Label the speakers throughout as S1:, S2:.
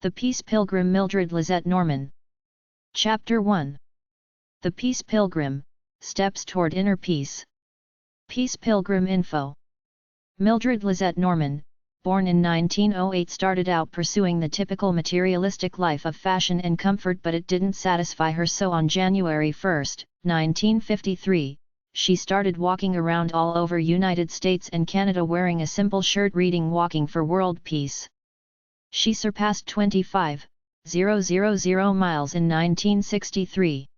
S1: The Peace Pilgrim, Mildred Lisette Norman. Chapter 1. The Peace Pilgrim, Steps Toward Inner Peace. Peace Pilgrim Info. Mildred Lisette Norman, born in 1908, started out pursuing the typical materialistic life of fashion and comfort, but it didn't satisfy her, so on January 1, 1953, she started walking around all over United States and Canada wearing a simple shirt reading "Walking for World Peace." She surpassed 25,000 miles in 1963.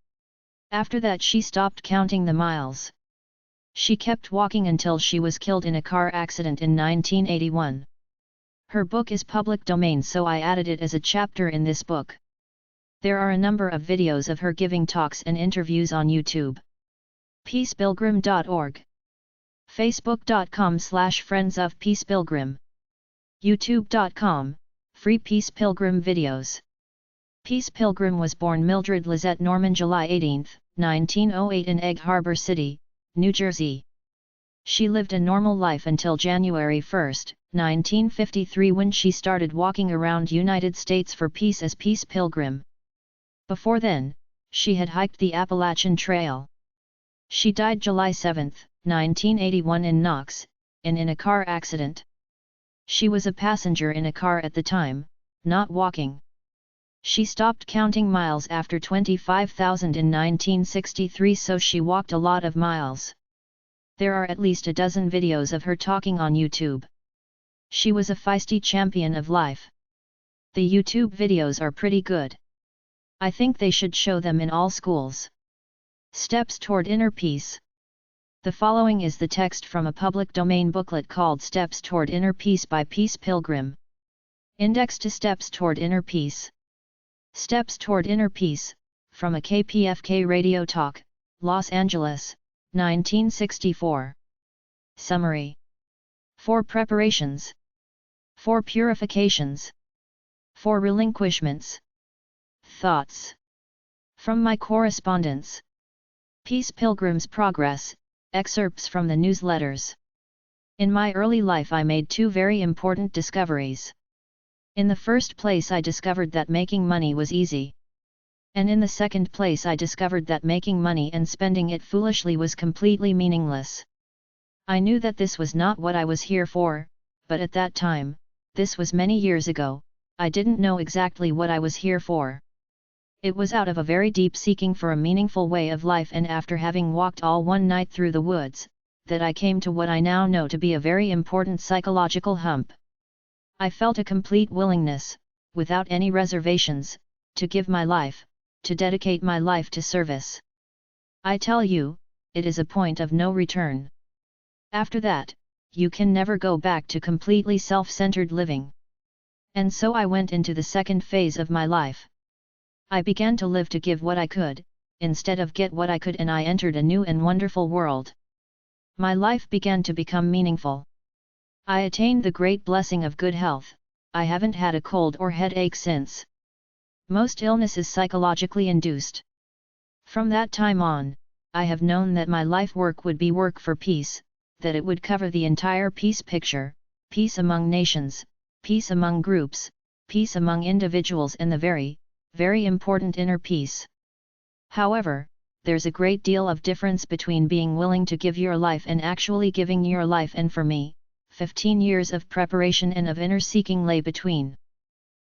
S1: After that she stopped counting the miles. She kept walking until she was killed in a car accident in 1981. Her book is public domain, so I added it as a chapter in this book. There are a number of videos of her giving talks and interviews on YouTube. peacepilgrim.org, facebook.com/friends of Peace Pilgrim, youtube.com, free Peace Pilgrim videos. Peace Pilgrim was born Mildred Lisette Norman July 18, 1908 in Egg Harbor City, New Jersey. She lived a normal life until January 1, 1953, when she started walking around United States for peace as Peace Pilgrim. Before then, she had hiked the Appalachian Trail. She died July 7, 1981 in Knox, in a car accident. She was a passenger in a car at the time, not walking. She stopped counting miles after 25,000 in 1963, so she walked a lot of miles. There are at least a dozen videos of her talking on YouTube. She was a feisty champion of life. The YouTube videos are pretty good. I think they should show them in all schools. Steps Toward Inner Peace. The following is the text from a public domain booklet called Steps Toward Inner Peace by Peace Pilgrim. Index to Steps Toward Inner Peace. Steps Toward Inner Peace, from a KPFK radio talk, Los Angeles, 1964. Summary. 4 preparations. 4 purifications. 4 relinquishments. Thoughts. From my correspondence. Peace Pilgrim's Progress, excerpts from the newsletters. In my early life I made 2 very important discoveries. In the first place I discovered that making money was easy. And in the second place I discovered that making money and spending it foolishly was completely meaningless. I knew that this was not what I was here for, but at that time, this was many years ago, I didn't know exactly what I was here for. It was out of a very deep seeking for a meaningful way of life, and after having walked all one night through the woods, that I came to what I now know to be a very important psychological hump. I felt a complete willingness, without any reservations, to give my life, to dedicate my life to service. I tell you, it is a point of no return. After that, you can never go back to completely self-centered living. And so I went into the second phase of my life. I began to live to give what I could, instead of get what I could, and I entered a new and wonderful world. My life began to become meaningful. I attained the great blessing of good health. I haven't had a cold or headache since. Most illness is psychologically induced. From that time on, I have known that my life work would be work for peace, that it would cover the entire peace picture, peace among nations, peace among groups, peace among individuals, and the very, very important inner peace. However, there's a great deal of difference between being willing to give your life and actually giving your life, and for me, 15 years of preparation and of inner seeking lay between.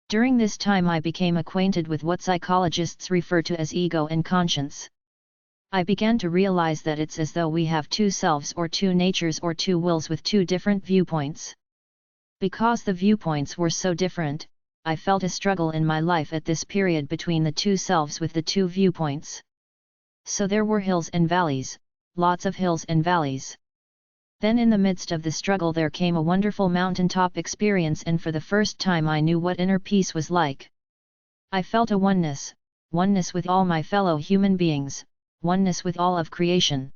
S1: During this time I became acquainted with what psychologists refer to as ego and conscience. I began to realize that it's as though we have 2 selves or 2 natures or 2 wills with 2 different viewpoints. Because the viewpoints were so different, I felt a struggle in my life at this period between the 2 selves with the 2 viewpoints. So there were hills and valleys, lots of hills and valleys. Then in the midst of the struggle there came a wonderful mountaintop experience, and for the first time I knew what inner peace was like. I felt a oneness with all my fellow human beings, oneness with all of creation.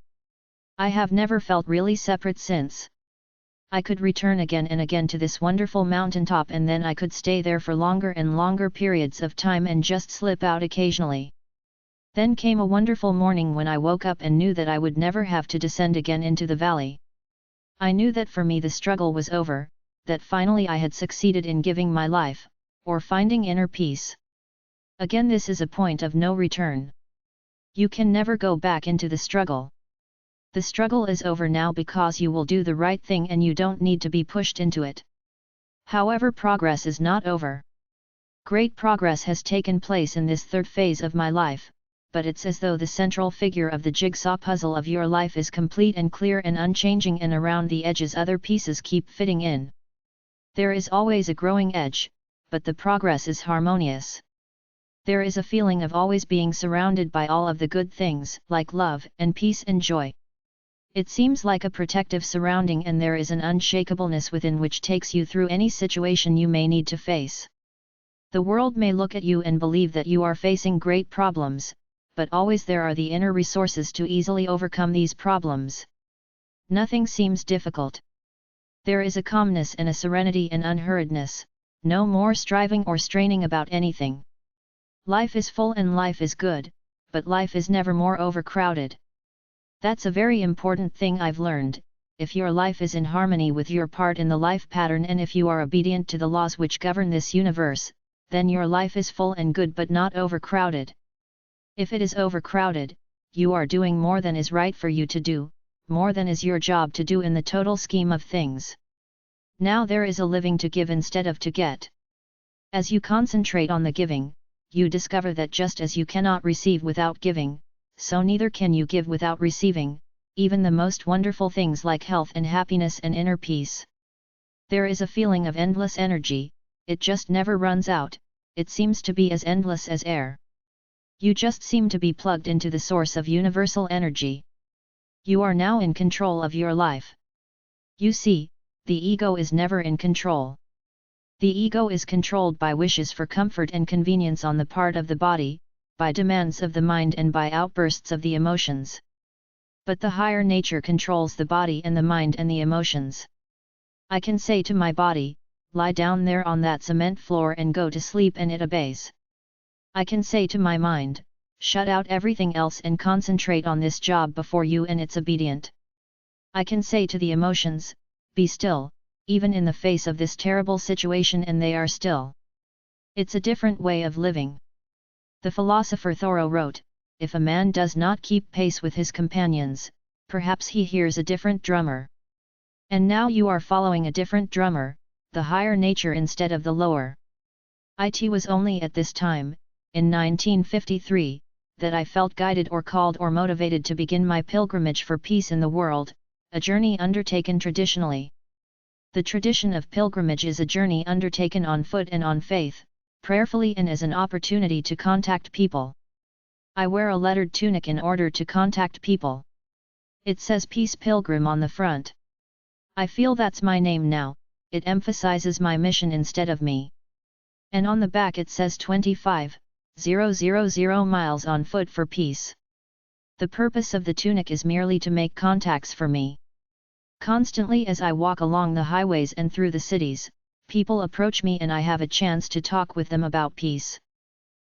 S1: I have never felt really separate since. I could return again and again to this wonderful mountaintop, and then I could stay there for longer and longer periods of time and just slip out occasionally. Then came a wonderful morning when I woke up and knew that I would never have to descend again into the valley. I knew that for me the struggle was over, that finally I had succeeded in giving my life, or finding inner peace. Again, this is a point of no return. You can never go back into the struggle. The struggle is over now because you will do the right thing and you don't need to be pushed into it. However, progress is not over. Great progress has taken place in this third phase of my life, but it's as though the central figure of the jigsaw puzzle of your life is complete and clear and unchanging, and around the edges other pieces keep fitting in. There is always a growing edge, but the progress is harmonious. There is a feeling of always being surrounded by all of the good things, like love and peace and joy. It seems like a protective surrounding, and there is an unshakableness within which takes you through any situation you may need to face. The world may look at you and believe that you are facing great problems, but always there are the inner resources to easily overcome these problems. Nothing seems difficult. There is a calmness and a serenity and unhurriedness, no more striving or straining about anything. Life is full and life is good, but life is never more overcrowded. That's a very important thing I've learned. If your life is in harmony with your part in the life pattern, and if you are obedient to the laws which govern this universe, then your life is full and good but not overcrowded. If it is overcrowded, you are doing more than is right for you to do, more than is your job to do in the total scheme of things. Now there is a living to give instead of to get. As you concentrate on the giving, you discover that just as you cannot receive without giving, so neither can you give without receiving, even the most wonderful things like health and happiness and inner peace. There is a feeling of endless energy, it just never runs out, it seems to be as endless as air. You just seem to be plugged into the source of universal energy. You are now in control of your life. You see, the ego is never in control. The ego is controlled by wishes for comfort and convenience on the part of the body, by demands of the mind and by outbursts of the emotions. But the higher nature controls the body and the mind and the emotions. I can say to my body, lie down there on that cement floor and go to sleep, and it obeys. I can say to my mind, shut out everything else and concentrate on this job before you, and it's obedient. I can say to the emotions, be still, even in the face of this terrible situation, and they are still. It's a different way of living. The philosopher Thoreau wrote, if a man does not keep pace with his companions, perhaps he hears a different drummer. And now you are following a different drummer, the higher nature instead of the lower. It was only at this time, in 1953, that I felt guided or called or motivated to begin my pilgrimage for peace in the world, a journey undertaken traditionally. The tradition of pilgrimage is a journey undertaken on foot and on faith, prayerfully, and as an opportunity to contact people. I wear a lettered tunic in order to contact people. It says Peace Pilgrim on the front. I feel that's my name now, it emphasizes my mission instead of me. And on the back it says 25,000 miles on foot for peace. The purpose of the tunic is merely to make contacts for me. Constantly as I walk along the highways and through the cities, people approach me and I have a chance to talk with them about peace.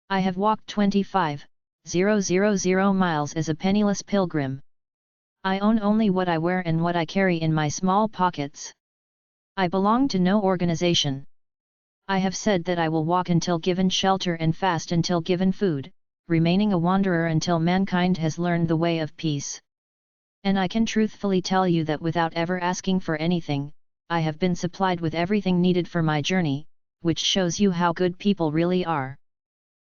S1: I have walked 25,000 miles as a penniless pilgrim. I own only what I wear and what I carry in my small pockets. I belong to no organization. I have said that I will walk until given shelter and fast until given food, remaining a wanderer until mankind has learned the way of peace. And I can truthfully tell you that without ever asking for anything, I have been supplied with everything needed for my journey, which shows you how good people really are.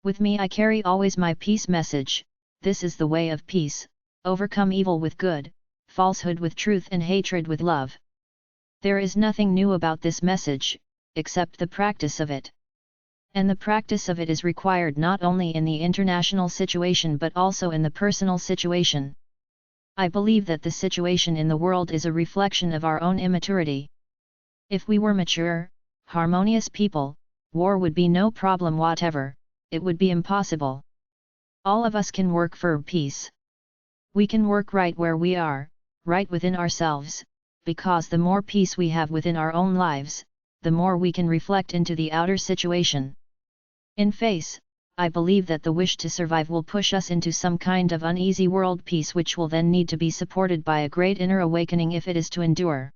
S1: With me I carry always my peace message. This is the way of peace, overcome evil with good, falsehood with truth, and hatred with love. There is nothing new about this message, except the practice of it. And the practice of it is required not only in the international situation but also in the personal situation. I believe that the situation in the world is a reflection of our own immaturity. If we were mature, harmonious people, war would be no problem whatever, it would be impossible. All of us can work for peace. We can work right where we are, right within ourselves, because the more peace we have within our own lives, the more we can reflect into the outer situation. In face, I believe that the wish to survive will push us into some kind of uneasy world peace, which will then need to be supported by a great inner awakening if it is to endure.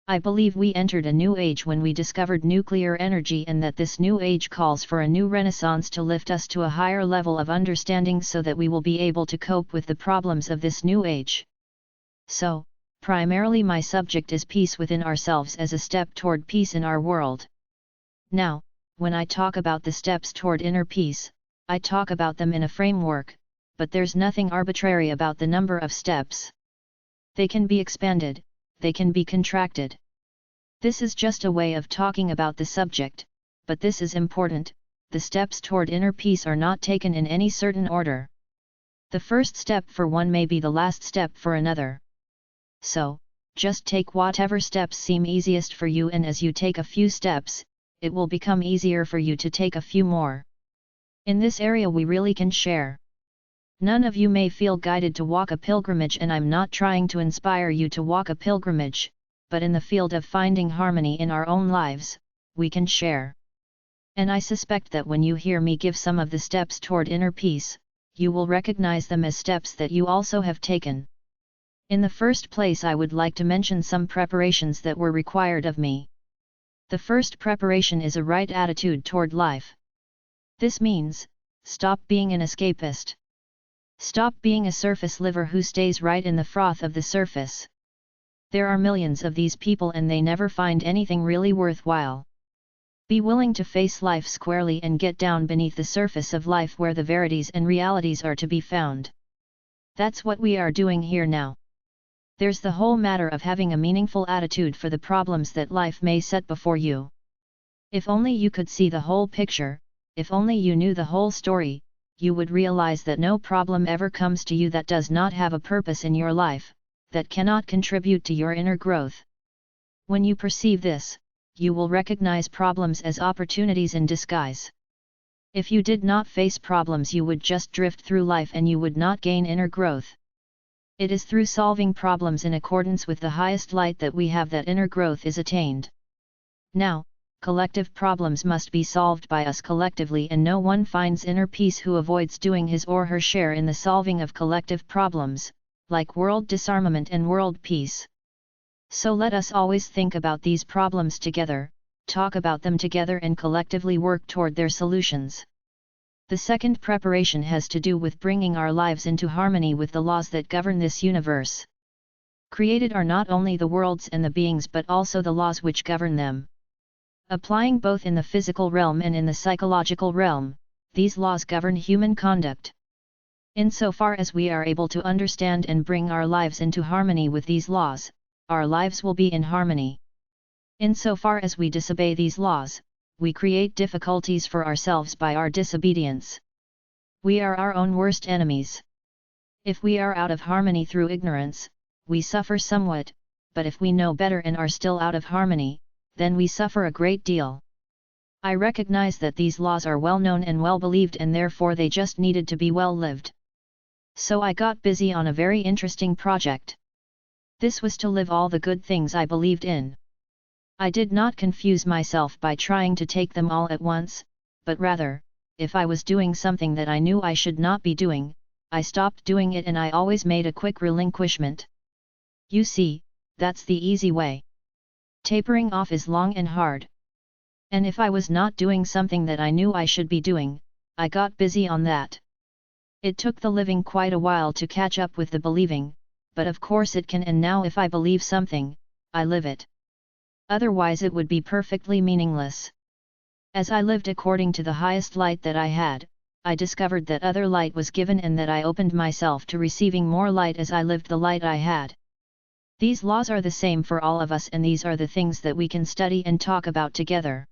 S1: I believe we entered a new age when we discovered nuclear energy, and that this new age calls for a new renaissance to lift us to a higher level of understanding so that we will be able to cope with the problems of this new age. So, primarily my subject is peace within ourselves as a step toward peace in our world. Now, when I talk about the steps toward inner peace, I talk about them in a framework, but there's nothing arbitrary about the number of steps. They can be expanded, they can be contracted. This is just a way of talking about the subject, but this is important. The steps toward inner peace are not taken in any certain order. The first step for one may be the last step for another. So, just take whatever steps seem easiest for you, and as you take a few steps, it will become easier for you to take a few more. In this area we really can share. None of you may feel guided to walk a pilgrimage, and I'm not trying to inspire you to walk a pilgrimage, but in the field of finding harmony in our own lives, we can share. And I suspect that when you hear me give some of the steps toward inner peace, you will recognize them as steps that you also have taken. In the first place, I would like to mention some preparations that were required of me. The first preparation is a right attitude toward life. This means, stop being an escapist. Stop being a surface liver who stays right in the froth of the surface. There are millions of these people and they never find anything really worthwhile. Be willing to face life squarely and get down beneath the surface of life where the verities and realities are to be found. That's what we are doing here now. There's the whole matter of having a meaningful attitude for the problems that life may set before you. If only you could see the whole picture, if only you knew the whole story, you would realize that no problem ever comes to you that does not have a purpose in your life, that cannot contribute to your inner growth. When you perceive this, you will recognize problems as opportunities in disguise. If you did not face problems, you would just drift through life and you would not gain inner growth. It is through solving problems in accordance with the highest light that we have that inner growth is attained. Now, collective problems must be solved by us collectively, and no one finds inner peace who avoids doing his or her share in the solving of collective problems, like world disarmament and world peace. So let us always think about these problems together, talk about them together, and collectively work toward their solutions. The second preparation has to do with bringing our lives into harmony with the laws that govern this universe. Created are not only the worlds and the beings but also the laws which govern them. Applying both in the physical realm and in the psychological realm, these laws govern human conduct. Insofar as we are able to understand and bring our lives into harmony with these laws, our lives will be in harmony. Insofar as we disobey these laws, we create difficulties for ourselves by our disobedience. We are our own worst enemies. If we are out of harmony through ignorance, we suffer somewhat, but if we know better and are still out of harmony, then we suffer a great deal. I recognize that these laws are well known and well believed, and therefore they just needed to be well lived. So I got busy on a very interesting project. This was to live all the good things I believed in. I did not confuse myself by trying to take them all at once, but rather, if I was doing something that I knew I should not be doing, I stopped doing it and I always made a quick relinquishment. You see, that's the easy way. Tapering off is long and hard. And if I was not doing something that I knew I should be doing, I got busy on that. It took the living quite a while to catch up with the believing, but of course it can, and now if I believe something, I live it. Otherwise it would be perfectly meaningless. As I lived according to the highest light that I had, I discovered that other light was given and that I opened myself to receiving more light as I lived the light I had. These laws are the same for all of us, and these are the things that we can study and talk about together.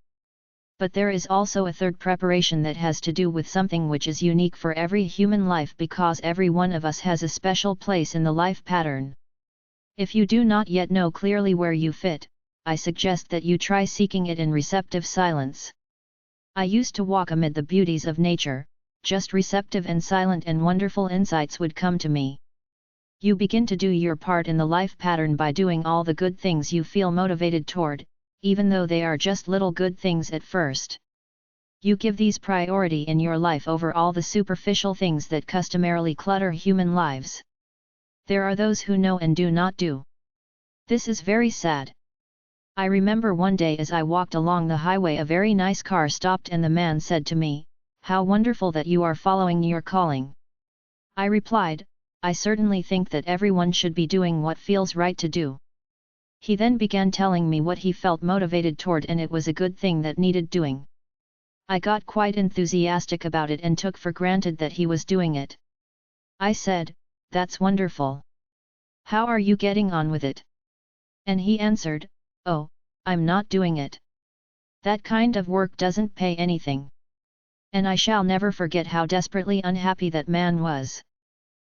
S1: But there is also a third preparation that has to do with something which is unique for every human life, because every one of us has a special place in the life pattern. If you do not yet know clearly where you fit, I suggest that you try seeking it in receptive silence. I used to walk amid the beauties of nature, just receptive and silent, and wonderful insights would come to me. You begin to do your part in the life pattern by doing all the good things you feel motivated toward, even though they are just little good things at first. You give these priority in your life over all the superficial things that customarily clutter human lives. There are those who know and do not do. This is very sad. I remember one day as I walked along the highway a very nice car stopped and the man said to me, "How wonderful that you are following your calling." I replied, "I certainly think that everyone should be doing what feels right to do." He then began telling me what he felt motivated toward, and it was a good thing that needed doing. I got quite enthusiastic about it and took for granted that he was doing it. I said, "That's wonderful. How are you getting on with it?" And he answered, "Oh, I'm not doing it. That kind of work doesn't pay anything." And I shall never forget how desperately unhappy that man was.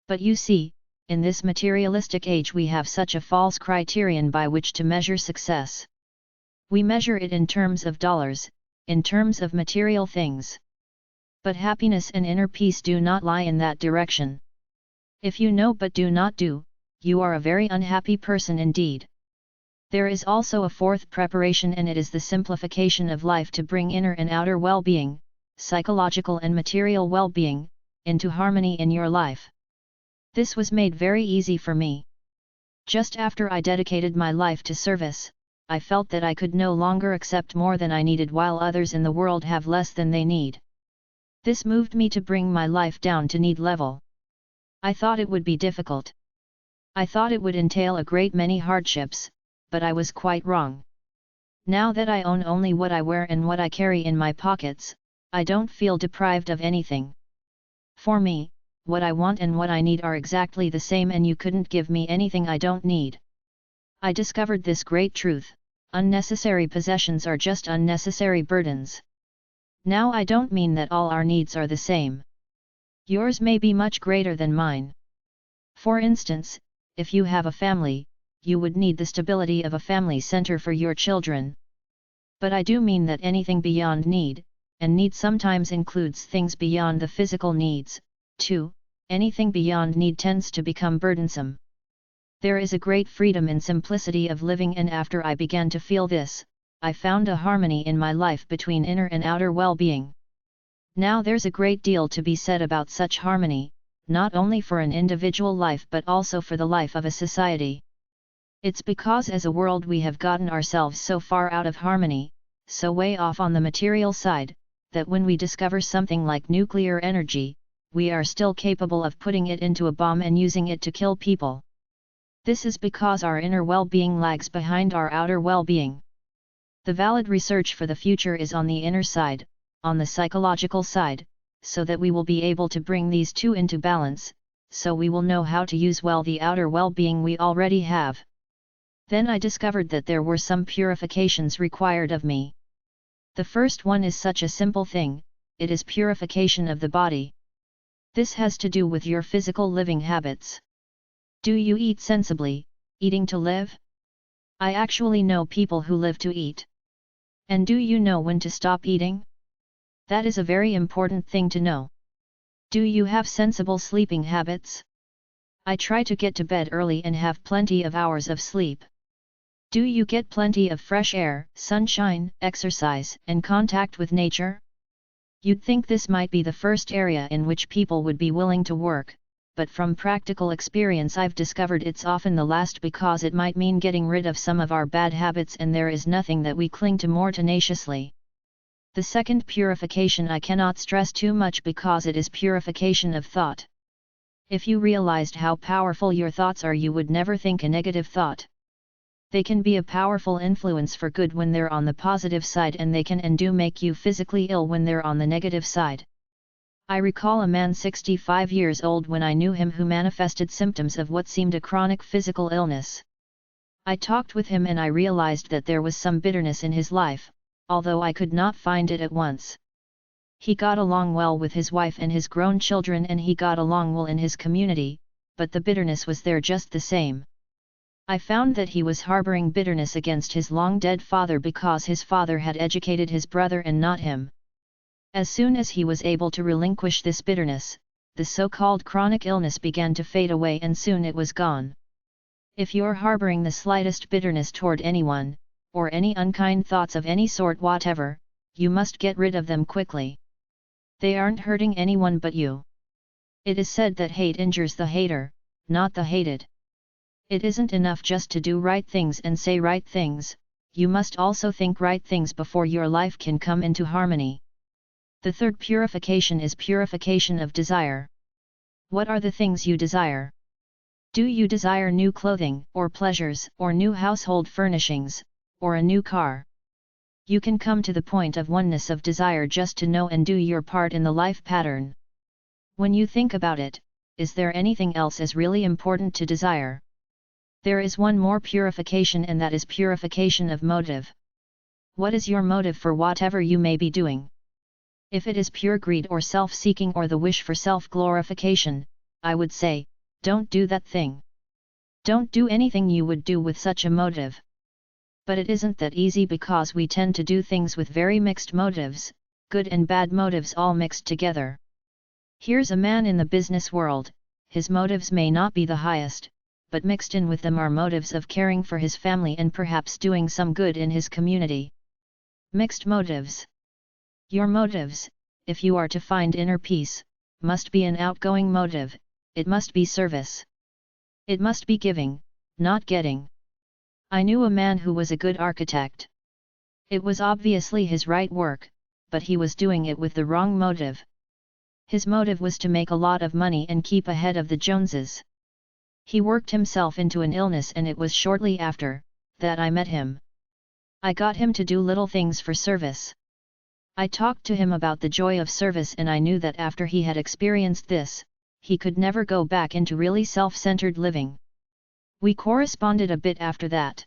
S1: But you see, in this materialistic age we have such a false criterion by which to measure success. We measure it in terms of dollars, in terms of material things. But happiness and inner peace do not lie in that direction. If you know but do not do, you are a very unhappy person indeed. There is also a fourth preparation, and it is the simplification of life to bring inner and outer well-being, psychological and material well-being, into harmony in your life. This was made very easy for me. Just after I dedicated my life to service, I felt that I could no longer accept more than I needed while others in the world have less than they need. This moved me to bring my life down to need level. I thought it would be difficult. I thought it would entail a great many hardships, but I was quite wrong. Now that I own only what I wear and what I carry in my pockets, I don't feel deprived of anything. For me, what I want and what I need are exactly the same, and you couldn't give me anything I don't need. I discovered this great truth: unnecessary possessions are just unnecessary burdens. Now I don't mean that all our needs are the same. Yours may be much greater than mine. For instance, if you have a family, you would need the stability of a family center for your children. But I do mean that anything beyond need, and need sometimes includes things beyond the physical needs, too, anything beyond need tends to become burdensome. There is a great freedom in simplicity of living, and after I began to feel this, I found a harmony in my life between inner and outer well-being. Now there's a great deal to be said about such harmony, not only for an individual life but also for the life of a society. It's because as a world we have gotten ourselves so far out of harmony, so way off on the material side, that when we discover something like nuclear energy, we are still capable of putting it into a bomb and using it to kill people. This is because our inner well-being lags behind our outer well-being. The valid research for the future is on the inner side, on the psychological side, so that we will be able to bring these two into balance, so we will know how to use well the outer well-being we already have. Then I discovered that there were some purifications required of me. The first one is such a simple thing: it is purification of the body. This has to do with your physical living habits. Do you eat sensibly, eating to live? I actually know people who live to eat. And do you know when to stop eating? That is a very important thing to know. Do you have sensible sleeping habits? I try to get to bed early and have plenty of hours of sleep. Do you get plenty of fresh air, sunshine, exercise, and contact with nature? You'd think this might be the first area in which people would be willing to work, but from practical experience I've discovered it's often the last, because it might mean getting rid of some of our bad habits, and there is nothing that we cling to more tenaciously. The second purification I cannot stress too much because it is purification of thought. If you realized how powerful your thoughts are, you would never think a negative thought. They can be a powerful influence for good when they're on the positive side, and they can and do make you physically ill when they're on the negative side. I recall a man 65 years old when I knew him who manifested symptoms of what seemed a chronic physical illness. I talked with him and I realized that there was some bitterness in his life, although I could not find it at once. He got along well with his wife and his grown children, and he got along well in his community, but the bitterness was there just the same. I found that he was harboring bitterness against his long-dead father because his father had educated his brother and not him. As soon as he was able to relinquish this bitterness, the so-called chronic illness began to fade away, and soon it was gone. If you're harboring the slightest bitterness toward anyone, or any unkind thoughts of any sort whatever, you must get rid of them quickly. They aren't hurting anyone but you. It is said that hate injures the hater, not the hated. It isn't enough just to do right things and say right things, you must also think right things before your life can come into harmony. The third purification is purification of desire. What are the things you desire? Do you desire new clothing, or pleasures, or new household furnishings, or a new car? You can come to the point of oneness of desire just to know and do your part in the life pattern. When you think about it, is there anything else as really important to desire? There is one more purification, and that is purification of motive. What is your motive for whatever you may be doing? If it is pure greed or self-seeking or the wish for self-glorification, I would say, don't do that thing. Don't do anything you would do with such a motive. But it isn't that easy, because we tend to do things with very mixed motives, good and bad motives all mixed together. Here's a man in the business world, his motives may not be the highest, but mixed in with them are motives of caring for his family and perhaps doing some good in his community. Mixed motives. Your motives, if you are to find inner peace, must be an outgoing motive, it must be service. It must be giving, not getting. I knew a man who was a good architect. It was obviously his right work, but he was doing it with the wrong motive. His motive was to make a lot of money and keep ahead of the Joneses. He worked himself into an illness, and it was shortly after that I met him. I got him to do little things for service. I talked to him about the joy of service, and I knew that after he had experienced this, he could never go back into really self-centered living. We corresponded a bit after that.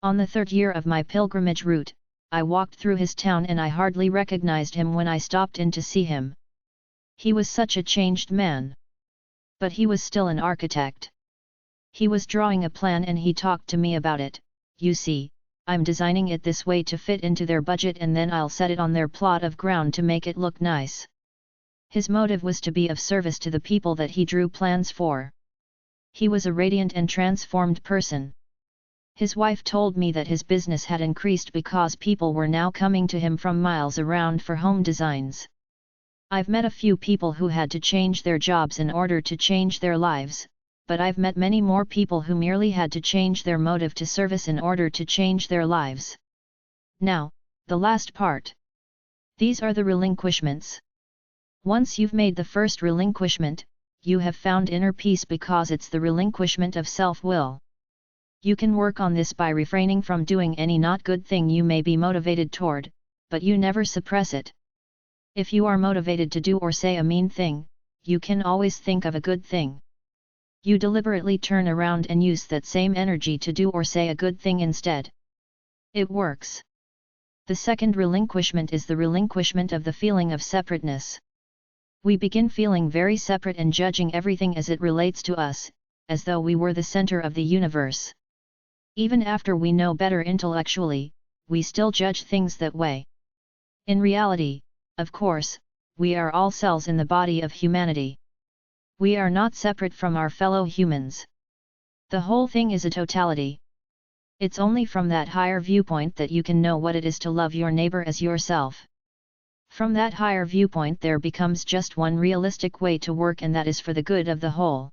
S1: On the third year of my pilgrimage route, I walked through his town and I hardly recognized him when I stopped in to see him. He was such a changed man. But he was still an architect. He was drawing a plan and he talked to me about it. You see, I'm designing it this way to fit into their budget, and then I'll set it on their plot of ground to make it look nice. His motive was to be of service to the people that he drew plans for. He was a radiant and transformed person. His wife told me that his business had increased because people were now coming to him from miles around for home designs. I've met a few people who had to change their jobs in order to change their lives, but I've met many more people who merely had to change their motive to service in order to change their lives. Now, the last part. These are the relinquishments. Once you've made the first relinquishment, you have found inner peace, because it's the relinquishment of self-will. You can work on this by refraining from doing any not good thing you may be motivated toward, but you never suppress it. If you are motivated to do or say a mean thing, you can always think of a good thing. You deliberately turn around and use that same energy to do or say a good thing instead. It works. The second relinquishment is the relinquishment of the feeling of separateness. We begin feeling very separate and judging everything as it relates to us, as though we were the center of the universe. Even after we know better intellectually, we still judge things that way. In reality, of course, we are all cells in the body of humanity. We are not separate from our fellow humans. The whole thing is a totality. It's only from that higher viewpoint that you can know what it is to love your neighbor as yourself. From that higher viewpoint there becomes just one realistic way to work, and that is for the good of the whole.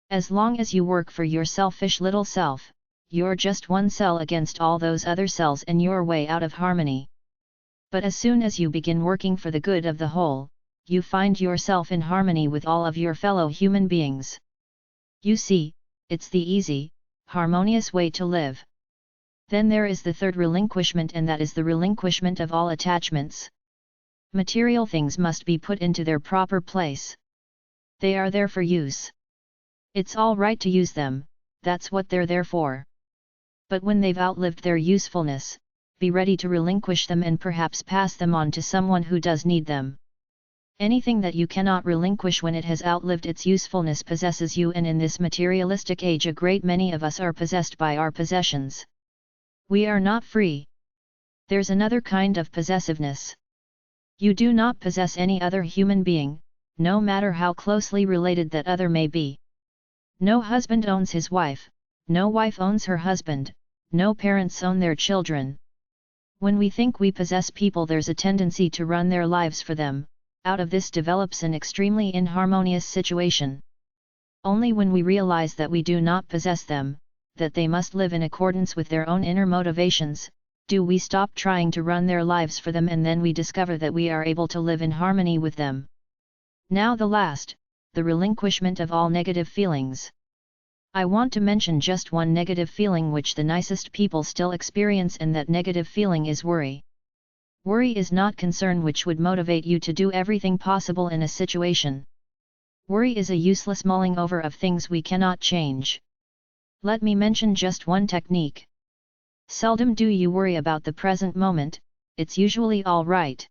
S1: As long as you work for your selfish little self, you're just one cell against all those other cells and you're way out of harmony. But as soon as you begin working for the good of the whole, you find yourself in harmony with all of your fellow human beings. You see, it's the easy, harmonious way to live. Then there is the third relinquishment, and that is the relinquishment of all attachments. Material things must be put into their proper place. They are there for use. It's all right to use them, that's what they're there for. But when they've outlived their usefulness, be ready to relinquish them and perhaps pass them on to someone who does need them. Anything that you cannot relinquish when it has outlived its usefulness possesses you, and in this materialistic age a great many of us are possessed by our possessions. We are not free. There's another kind of possessiveness. You do not possess any other human being, no matter how closely related that other may be. No husband owns his wife, no wife owns her husband, no parents own their children. When we think we possess people, there's a tendency to run their lives for them. Out of this develops an extremely inharmonious situation. Only when we realize that we do not possess them, that they must live in accordance with their own inner motivations, do we stop trying to run their lives for them, and then we discover that we are able to live in harmony with them. Now the last, the relinquishment of all negative feelings. I want to mention just one negative feeling which the nicest people still experience, and that negative feeling is worry. Worry is not concern which would motivate you to do everything possible in a situation. Worry is a useless mulling over of things we cannot change. Let me mention just one technique. Seldom do you worry about the present moment, it's usually all right.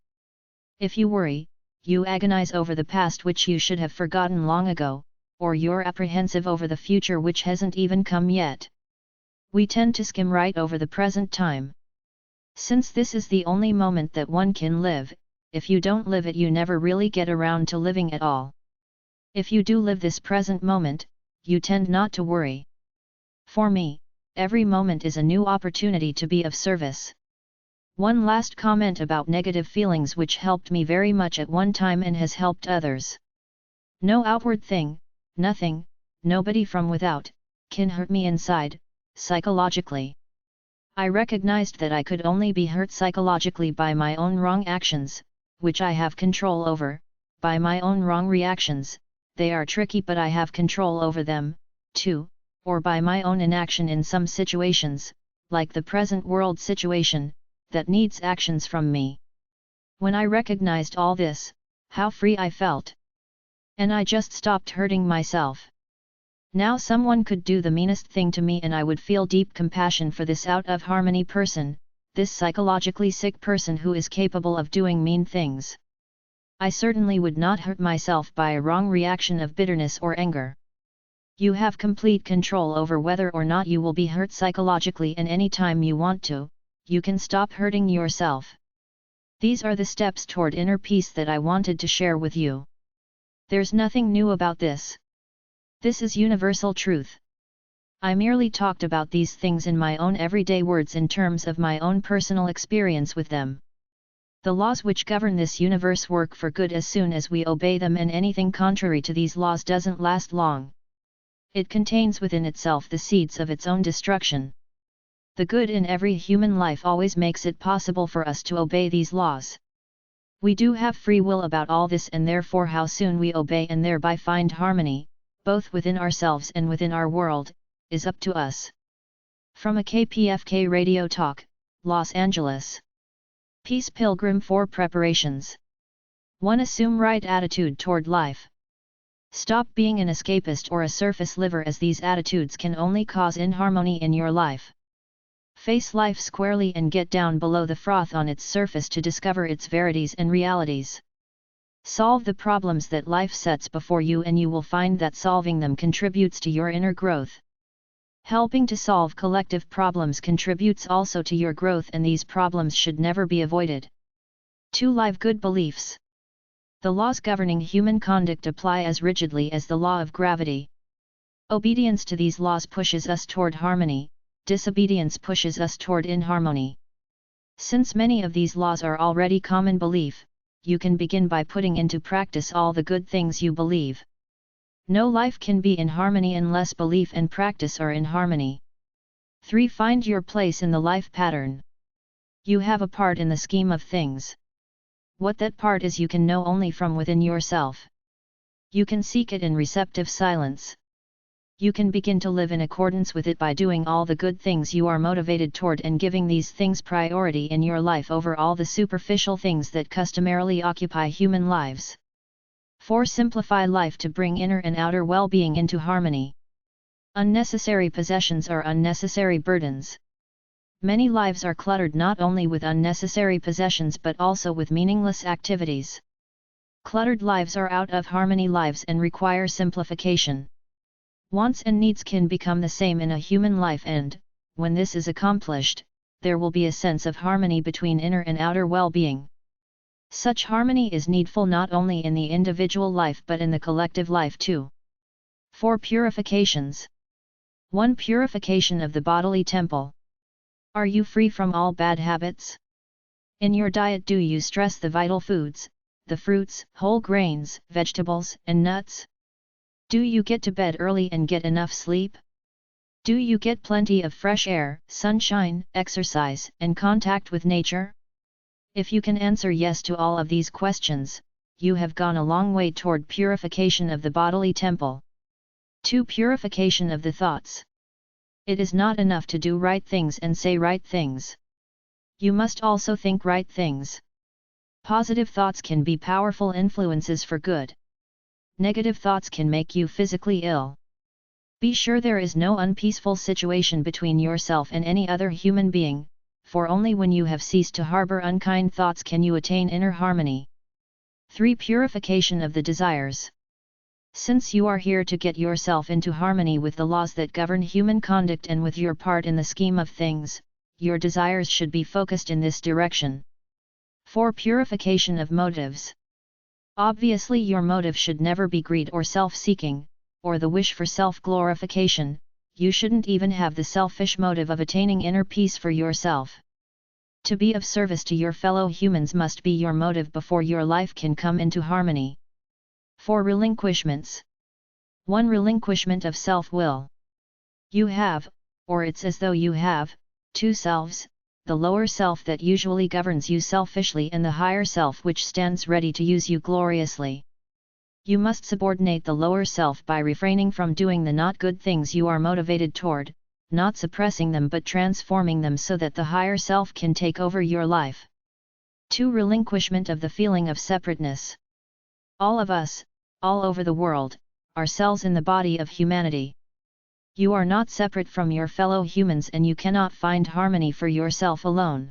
S1: If you worry, you agonize over the past which you should have forgotten long ago, or you're apprehensive over the future which hasn't even come yet. We tend to skim right over the present time. Since this is the only moment that one can live, if you don't live it, you never really get around to living at all. If you do live this present moment, you tend not to worry. For me, every moment is a new opportunity to be of service. One last comment about negative feelings which helped me very much at one time and has helped others. No outward thing, nothing, nobody from without, can hurt me inside, psychologically. I recognized that I could only be hurt psychologically by my own wrong actions, which I have control over, by my own wrong reactions, they are tricky but I have control over them, too, or by my own inaction in some situations, like the present world situation, that needs actions from me. When I recognized all this, how free I felt! And I just stopped hurting myself. Now someone could do the meanest thing to me and I would feel deep compassion for this out of harmony person, this psychologically sick person who is capable of doing mean things. I certainly would not hurt myself by a wrong reaction of bitterness or anger. You have complete control over whether or not you will be hurt psychologically, and any time you want to, you can stop hurting yourself. These are the steps toward inner peace that I wanted to share with you. There's nothing new about this. This is universal truth. I merely talked about these things in my own everyday words in terms of my own personal experience with them. The laws which govern this universe work for good as soon as we obey them, and anything contrary to these laws doesn't last long. It contains within itself the seeds of its own destruction. The good in every human life always makes it possible for us to obey these laws. We do have free will about all this, and therefore how soon we obey and thereby find harmony, both within ourselves and within our world, is up to us. From a KPFK Radio Talk, Los Angeles. Peace Pilgrim 4 Preparations. 1. Assume right attitude toward life. Stop being an escapist or a surface liver, as these attitudes can only cause inharmony in your life. Face life squarely and get down below the froth on its surface to discover its verities and realities. Solve the problems that life sets before you, and you will find that solving them contributes to your inner growth. Helping to solve collective problems contributes also to your growth, and these problems should never be avoided. 2. Live good beliefs. The laws governing human conduct apply as rigidly as the law of gravity. Obedience to these laws pushes us toward harmony, disobedience pushes us toward inharmony. Since many of these laws are already common belief, you can begin by putting into practice all the good things you believe. No life can be in harmony unless belief and practice are in harmony. 3. Find your place in the life pattern. You have a part in the scheme of things. What that part is you can know only from within yourself. You can seek it in receptive silence. You can begin to live in accordance with it by doing all the good things you are motivated toward and giving these things priority in your life over all the superficial things that customarily occupy human lives. 4. Simplify life to bring inner and outer well-being into harmony. Unnecessary possessions are unnecessary burdens. Many lives are cluttered not only with unnecessary possessions but also with meaningless activities. Cluttered lives are out of harmony lives and require simplification. Wants and needs can become the same in a human life, and, when this is accomplished, there will be a sense of harmony between inner and outer well-being. Such harmony is needful not only in the individual life but in the collective life too. 4. Purifications. 1. Purification of the bodily temple. Are you free from all bad habits? In your diet, do you stress the vital foods, the fruits, whole grains, vegetables, and nuts? Do you get to bed early and get enough sleep? Do you get plenty of fresh air, sunshine, exercise, and contact with nature? If you can answer yes to all of these questions, you have gone a long way toward purification of the bodily temple. 2. Purification of the thoughts. It is not enough to do right things and say right things. You must also think right things. Positive thoughts can be powerful influences for good. Negative thoughts can make you physically ill. Be sure there is no unpeaceful situation between yourself and any other human being, for only when you have ceased to harbor unkind thoughts can you attain inner harmony. 3. Purification of the desires. Since you are here to get yourself into harmony with the laws that govern human conduct and with your part in the scheme of things, your desires should be focused in this direction. 4. Purification of motives. Obviously your motive should never be greed or self-seeking, or the wish for self-glorification. You shouldn't even have the selfish motive of attaining inner peace for yourself. To be of service to your fellow humans must be your motive before your life can come into harmony. 4. Relinquishments. 1. Relinquishment of self-will. You have, or it's as though you have, two selves, the lower self that usually governs you selfishly and the higher self which stands ready to use you gloriously. You must subordinate the lower self by refraining from doing the not good things you are motivated toward, not suppressing them but transforming them so that the higher self can take over your life. 2. Relinquishment of the feeling of separateness. All of us, all over the world, are cells in the body of humanity. You are not separate from your fellow humans and you cannot find harmony for yourself alone.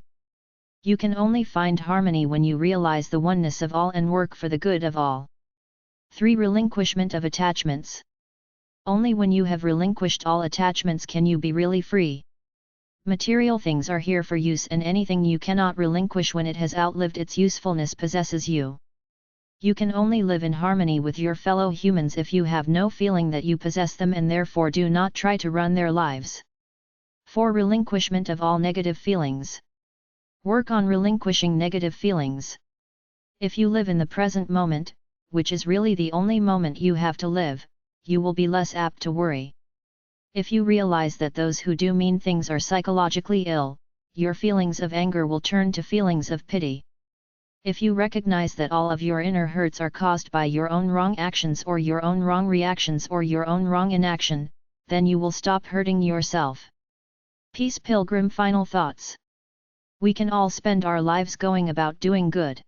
S1: You can only find harmony when you realize the oneness of all and work for the good of all. 3. Relinquishment of attachments. Only when you have relinquished all attachments can you be really free. Material things are here for use and anything you cannot relinquish when it has outlived its usefulness possesses you. You can only live in harmony with your fellow humans if you have no feeling that you possess them and therefore do not try to run their lives. 4. Relinquishment of all negative feelings. Work on relinquishing negative feelings. If you live in the present moment, which is really the only moment you have to live, you will be less apt to worry. If you realize that those who do mean things are psychologically ill, your feelings of anger will turn to feelings of pity. If you recognize that all of your inner hurts are caused by your own wrong actions or your own wrong reactions or your own wrong inaction, then you will stop hurting yourself. Peace Pilgrim Final Thoughts. We can all spend our lives going about doing good.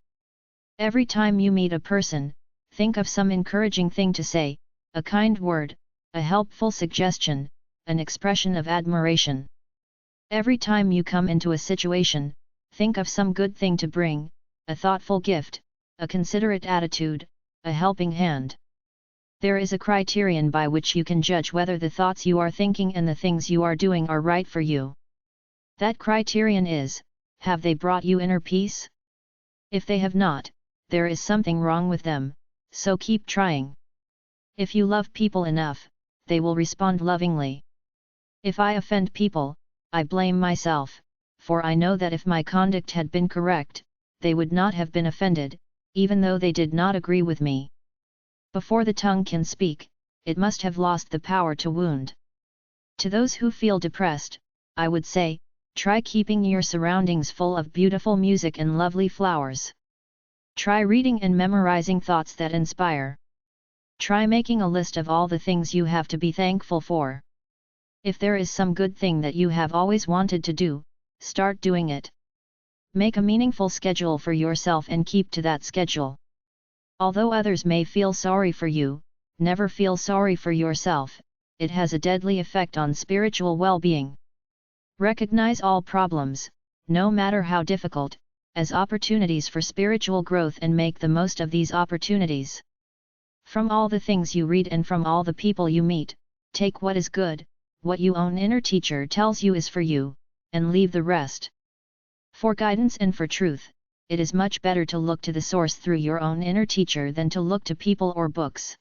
S1: Every time you meet a person, think of some encouraging thing to say, a kind word, a helpful suggestion, an expression of admiration. Every time you come into a situation, think of some good thing to bring, a thoughtful gift, a considerate attitude, a helping hand. There is a criterion by which you can judge whether the thoughts you are thinking and the things you are doing are right for you. That criterion is, have they brought you inner peace? If they have not, there is something wrong with them, so keep trying. If you love people enough, they will respond lovingly. If I offend people, I blame myself, for I know that if my conduct had been correct, they would not have been offended, even though they did not agree with me. Before the tongue can speak, it must have lost the power to wound. To those who feel depressed, I would say, try keeping your surroundings full of beautiful music and lovely flowers. Try reading and memorizing thoughts that inspire. Try making a list of all the things you have to be thankful for. If there is some good thing that you have always wanted to do, start doing it. Make a meaningful schedule for yourself and keep to that schedule. Although others may feel sorry for you, never feel sorry for yourself, it has a deadly effect on spiritual well-being. Recognize all problems, no matter how difficult, as opportunities for spiritual growth and make the most of these opportunities. From all the things you read and from all the people you meet, take what is good, what your own inner teacher tells you is for you, and leave the rest. For guidance and for truth, it is much better to look to the source through your own inner teacher than to look to people or books.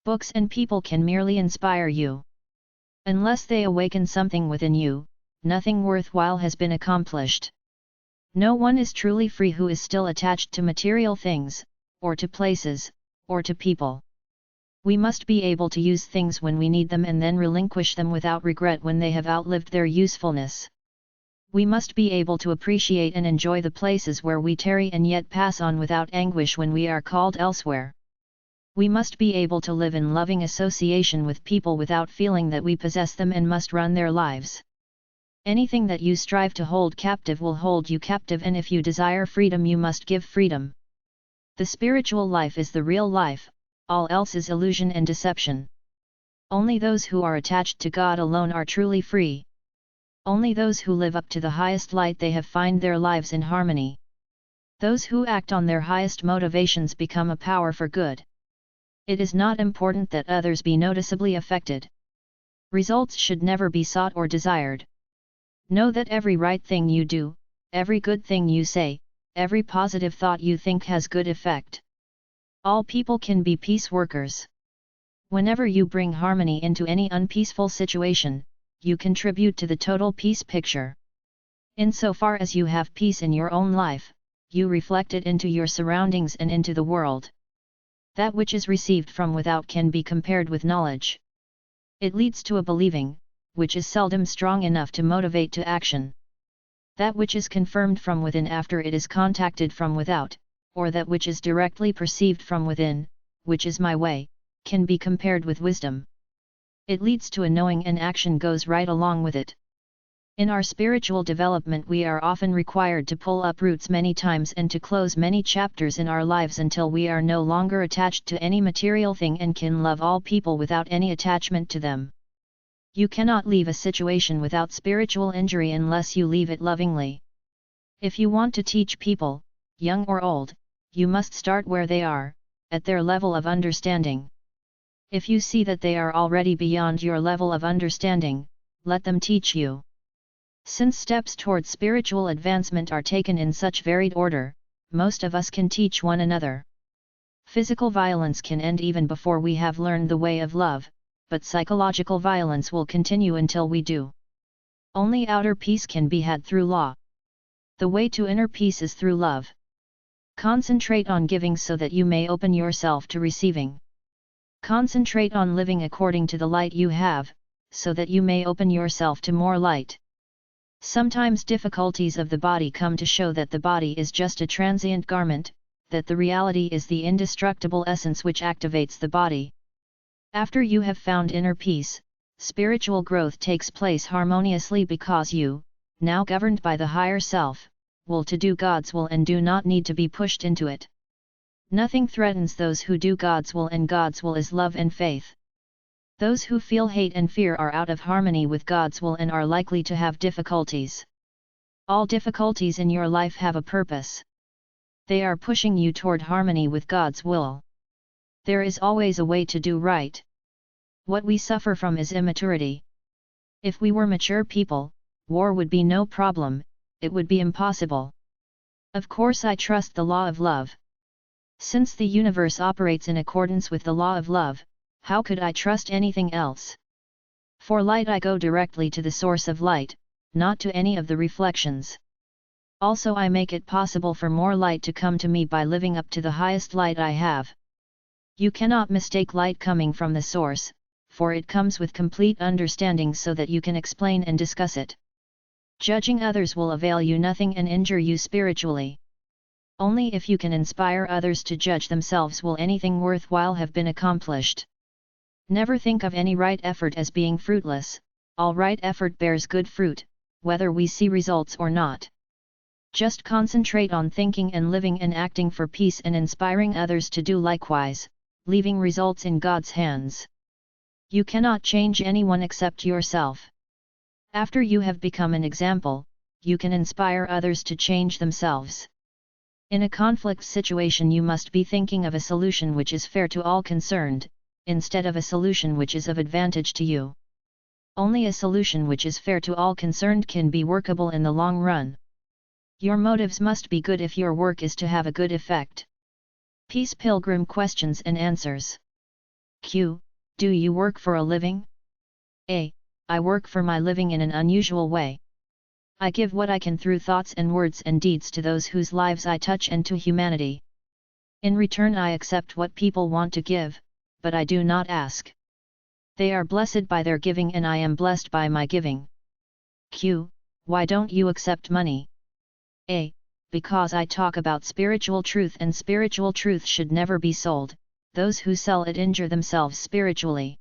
S1: Books and people can merely inspire you. Unless they awaken something within you, nothing worthwhile has been accomplished. No one is truly free who is still attached to material things, or to places, or to people. We must be able to use things when we need them and then relinquish them without regret when they have outlived their usefulness. We must be able to appreciate and enjoy the places where we tarry and yet pass on without anguish when we are called elsewhere. We must be able to live in loving association with people without feeling that we possess them and must run their lives. Anything that you strive to hold captive will hold you captive, and if you desire freedom you must give freedom. The spiritual life is the real life, all else is illusion and deception. Only those who are attached to God alone are truly free. Only those who live up to the highest light they have find their lives in harmony. Those who act on their highest motivations become a power for good. It is not important that others be noticeably affected. Results should never be sought or desired. Know that every right thing you do, every good thing you say, every positive thought you think has good effect. All people can be peace workers. Whenever you bring harmony into any unpeaceful situation, you contribute to the total peace picture. Insofar as you have peace in your own life, you reflect it into your surroundings and into the world. That which is received from without can be compared with knowledge. It leads to a believing, which is seldom strong enough to motivate to action. That which is confirmed from within after it is contacted from without, or that which is directly perceived from within, which is my way, can be compared with wisdom. It leads to a knowing and action goes right along with it. In our spiritual development we are often required to pull up roots many times and to close many chapters in our lives until we are no longer attached to any material thing and can love all people without any attachment to them. You cannot leave a situation without spiritual injury unless you leave it lovingly. If you want to teach people, young or old, you must start where they are, at their level of understanding. If you see that they are already beyond your level of understanding, let them teach you. Since steps towards spiritual advancement are taken in such varied order, most of us can teach one another. Physical violence can end even before we have learned the way of love, but psychological violence will continue until we do. Only outer peace can be had through law. The way to inner peace is through love. Concentrate on giving so that you may open yourself to receiving. Concentrate on living according to the light you have, so that you may open yourself to more light. Sometimes difficulties of the body come to show that the body is just a transient garment, that the reality is the indestructible essence which activates the body. After you have found inner peace, spiritual growth takes place harmoniously because you, now governed by the higher self, will to do God's will and do not need to be pushed into it. Nothing threatens those who do God's will, and God's will is love and faith. Those who feel hate and fear are out of harmony with God's will and are likely to have difficulties. All difficulties in your life have a purpose. They are pushing you toward harmony with God's will. There is always a way to do right. What we suffer from is immaturity. If we were mature people, war would be no problem, it would be impossible. Of course I trust the law of love. Since the universe operates in accordance with the law of love, how could I trust anything else? For light I go directly to the source of light, not to any of the reflections. Also I make it possible for more light to come to me by living up to the highest light I have. You cannot mistake light coming from the source, for it comes with complete understanding so that you can explain and discuss it. Judging others will avail you nothing and injure you spiritually. Only if you can inspire others to judge themselves will anything worthwhile have been accomplished. Never think of any right effort as being fruitless. All right effort bears good fruit, whether we see results or not. Just concentrate on thinking and living and acting for peace and inspiring others to do likewise, leaving results in God's hands. You cannot change anyone except yourself. After you have become an example, you can inspire others to change themselves. In a conflict situation you must be thinking of a solution which is fair to all concerned, instead of a solution which is of advantage to you. Only a solution which is fair to all concerned can be workable in the long run. Your motives must be good if your work is to have a good effect. Peace Pilgrim questions and answers. Q. Do you work for a living? A. I work for my living in an unusual way. I give what I can through thoughts and words and deeds to those whose lives I touch and to humanity. In return I accept what people want to give, but I do not ask. They are blessed by their giving and I am blessed by my giving. Q. Why don't you accept money? A. Because I talk about spiritual truth and spiritual truth should never be sold. Those who sell it injure themselves spiritually.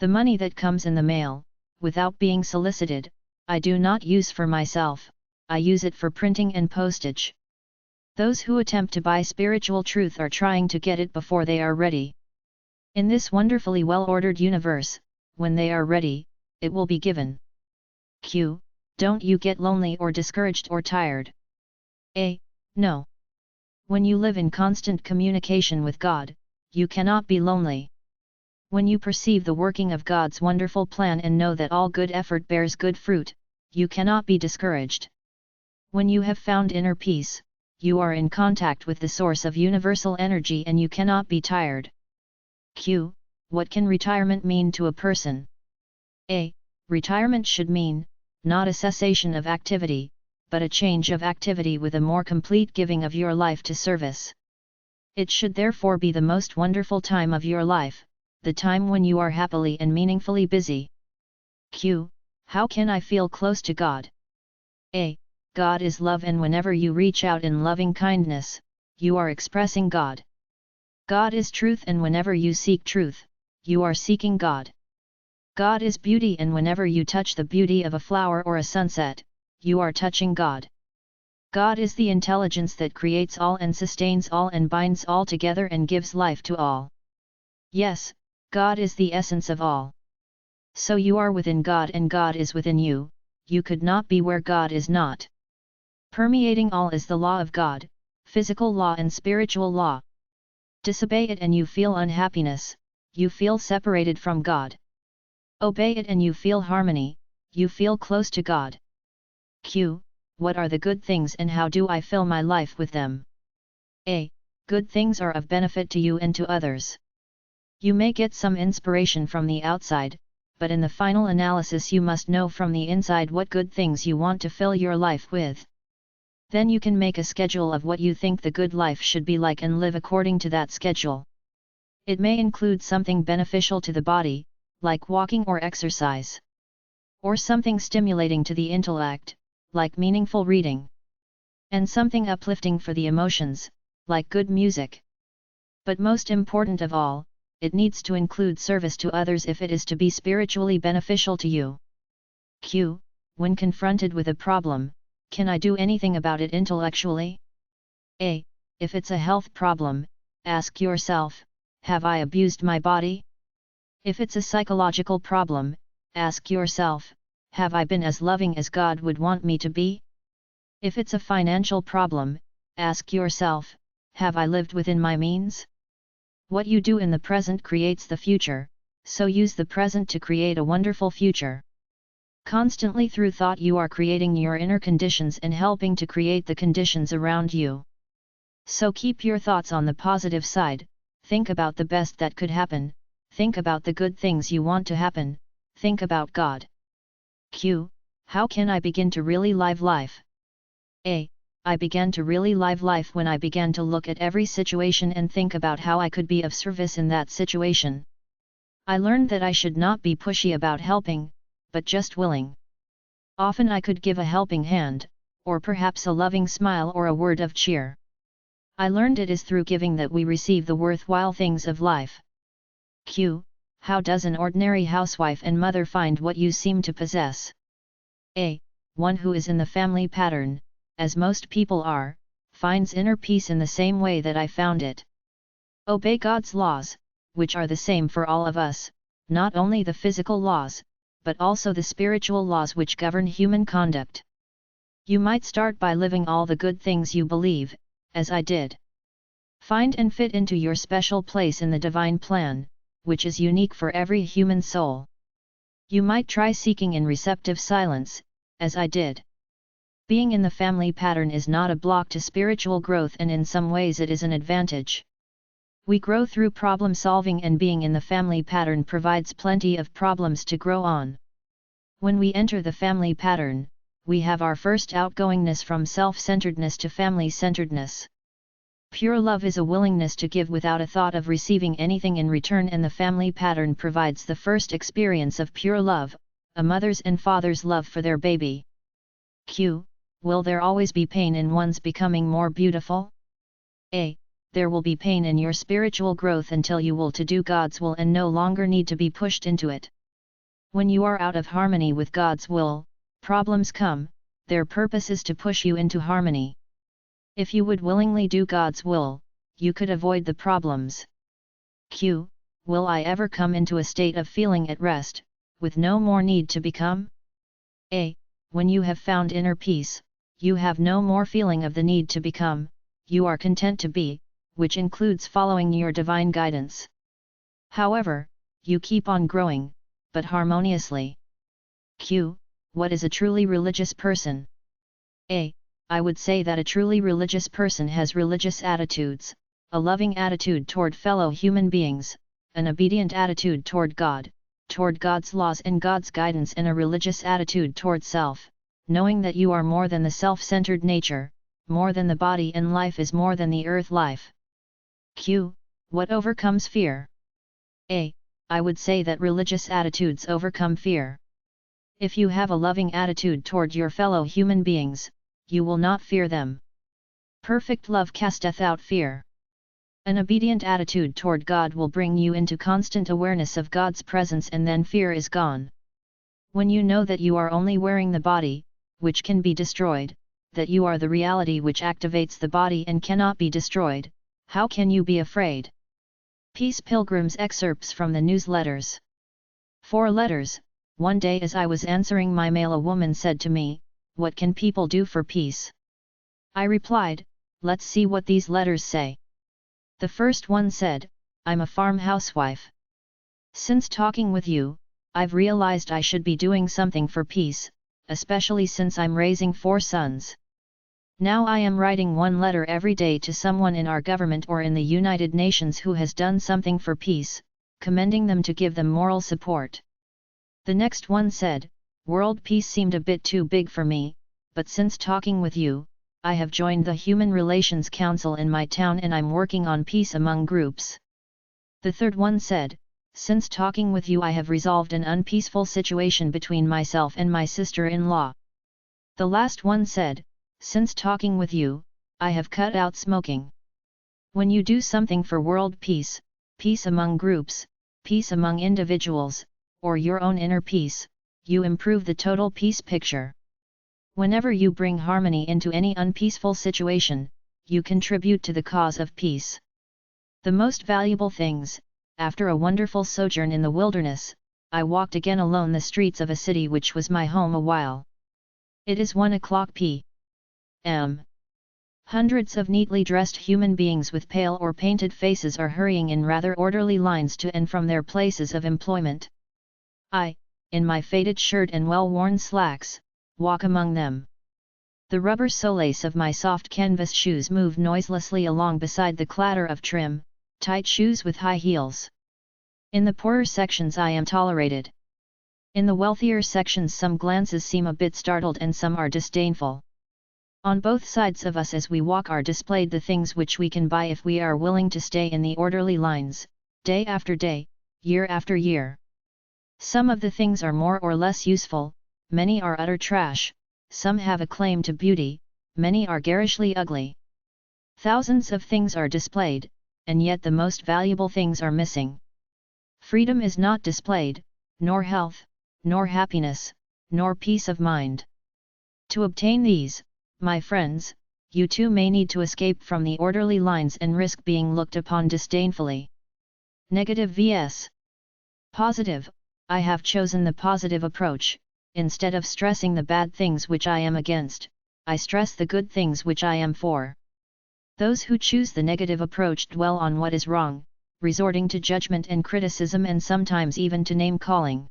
S1: The money that comes in the mail, without being solicited, I do not use for myself, I use it for printing and postage. Those who attempt to buy spiritual truth are trying to get it before they are ready. In this wonderfully well-ordered universe, when they are ready, it will be given. Q. Don't you get lonely or discouraged or tired? A. No. When you live in constant communication with God, you cannot be lonely. When you perceive the working of God's wonderful plan and know that all good effort bears good fruit, you cannot be discouraged. When you have found inner peace, you are in contact with the source of universal energy and you cannot be tired. Q. What can retirement mean to a person? A. Retirement should mean, not a cessation of activity, but a change of activity with a more complete giving of your life to service. It should therefore be the most wonderful time of your life, the time when you are happily and meaningfully busy. Q. How can I feel close to God? A. God is love and whenever you reach out in loving kindness, you are expressing God. God is truth and whenever you seek truth, you are seeking God. God is beauty and whenever you touch the beauty of a flower or a sunset, you are touching God. God is the intelligence that creates all and sustains all and binds all together and gives life to all. Yes, God is the essence of all. So you are within God and God is within you, you could not be where God is not. Permeating all is the law of God, physical law and spiritual law. Disobey it and you feel unhappiness, you feel separated from God. Obey it and you feel harmony, you feel close to God. Q. What are the good things and how do I fill my life with them? A. Good things are of benefit to you and to others. You may get some inspiration from the outside, but in the final analysis you must know from the inside what good things you want to fill your life with. Then you can make a schedule of what you think the good life should be like and live according to that schedule. It may include something beneficial to the body, like walking or exercise. Or something stimulating to the intellect, like meaningful reading. And something uplifting for the emotions, like good music. But most important of all, it needs to include service to others if it is to be spiritually beneficial to you. Q. When confronted with a problem, can I do anything about it intellectually? A. If it's a health problem, ask yourself, have I abused my body? If it's a psychological problem, ask yourself, have I been as loving as God would want me to be? If it's a financial problem, ask yourself, have I lived within my means? What you do in the present creates the future, so use the present to create a wonderful future. Constantly through thought you are creating your inner conditions and helping to create the conditions around you. So keep your thoughts on the positive side, think about the best that could happen, think about the good things you want to happen, think about God. Q. How can I begin to really live life? A. I began to really live life when I began to look at every situation and think about how I could be of service in that situation. I learned that I should not be pushy about helping, but just willing. Often I could give a helping hand, or perhaps a loving smile or a word of cheer. I learned it is through giving that we receive the worthwhile things of life. Q. How does an ordinary housewife and mother find what you seem to possess? A. One who is in the family pattern, as most people are, finds inner peace in the same way that I found it. Obey God's laws, which are the same for all of us, not only the physical laws, but also the spiritual laws which govern human conduct. You might start by living all the good things you believe, as I did. Find and fit into your special place in the divine plan, which is unique for every human soul. You might try seeking in receptive silence, as I did. Being in the family pattern is not a block to spiritual growth and in some ways it is an advantage. We grow through problem solving and being in the family pattern provides plenty of problems to grow on. When we enter the family pattern, we have our first outgoingness from self-centeredness to family-centeredness. Pure love is a willingness to give without a thought of receiving anything in return, and the family pattern provides the first experience of pure love, a mother's and father's love for their baby. Q. Will there always be pain in one's becoming more beautiful? A. There will be pain in your spiritual growth until you will to do God's will and no longer need to be pushed into it. When you are out of harmony with God's will, problems come. Their purpose is to push you into harmony. If you would willingly do God's will, you could avoid the problems. Q. Will I ever come into a state of feeling at rest, with no more need to become? A. When you have found inner peace, you have no more feeling of the need to become, you are content to be, which includes following your divine guidance. However, you keep on growing, but harmoniously. Q. What is a truly religious person? A. I would say that a truly religious person has religious attitudes, a loving attitude toward fellow human beings, an obedient attitude toward God, toward God's laws and God's guidance, and a religious attitude toward self, knowing that you are more than the self-centered nature, more than the body, and life is more than the earth life. Q. What overcomes fear? A. I would say that religious attitudes overcome fear. If you have a loving attitude toward your fellow human beings, you will not fear them. Perfect love casteth out fear. An obedient attitude toward God will bring you into constant awareness of God's presence, and then fear is gone. When you know that you are only wearing the body, which can be destroyed, that you are the reality which activates the body and cannot be destroyed, how can you be afraid? Peace Pilgrim's excerpts from the newsletters. 4 letters. One day as I was answering my mail, a woman said to me, "What can people do for peace?" I replied, "Let's see what these letters say." The first one said, "I'm a farm housewife. Since talking with you, I've realized I should be doing something for peace, especially since I'm raising 4 sons. Now I am writing 1 letter every day to someone in our government or in the United Nations who has done something for peace, commending them to give them moral support." The next one said, "World peace seemed a bit too big for me, but since talking with you, I have joined the Human Relations Council in my town and I'm working on peace among groups." The third one said, "Since talking with you, I have resolved an unpeaceful situation between myself and my sister-in-law." The last one said, "Since talking with you, I have cut out smoking." When you do something for world peace, peace among groups, peace among individuals, or your own inner peace, you improve the total peace picture. Whenever you bring harmony into any unpeaceful situation, you contribute to the cause of peace. The most valuable things. After a wonderful sojourn in the wilderness, I walked again alone the streets of a city which was my home a while. It is 1:00 p.m. Hundreds of neatly dressed human beings with pale or painted faces are hurrying in rather orderly lines to and from their places of employment. I, in my faded shirt and well-worn slacks, walk among them. The rubber soles of my soft canvas shoes move noiselessly along beside the clatter of trim, tight shoes with high heels. In the poorer sections I am tolerated. In the wealthier sections some glances seem a bit startled and some are disdainful. On both sides of us as we walk are displayed the things which we can buy if we are willing to stay in the orderly lines, day after day, year after year. Some of the things are more or less useful, many are utter trash, some have a claim to beauty, many are garishly ugly. Thousands of things are displayed, and yet the most valuable things are missing. Freedom is not displayed, nor health, nor happiness, nor peace of mind. To obtain these, my friends, you too may need to escape from the orderly lines and risk being looked upon disdainfully. Negative vs. Positive. I have chosen the positive approach. Instead of stressing the bad things which I am against, I stress the good things which I am for. Those who choose the negative approach dwell on what is wrong, resorting to judgment and criticism and sometimes even to name-calling.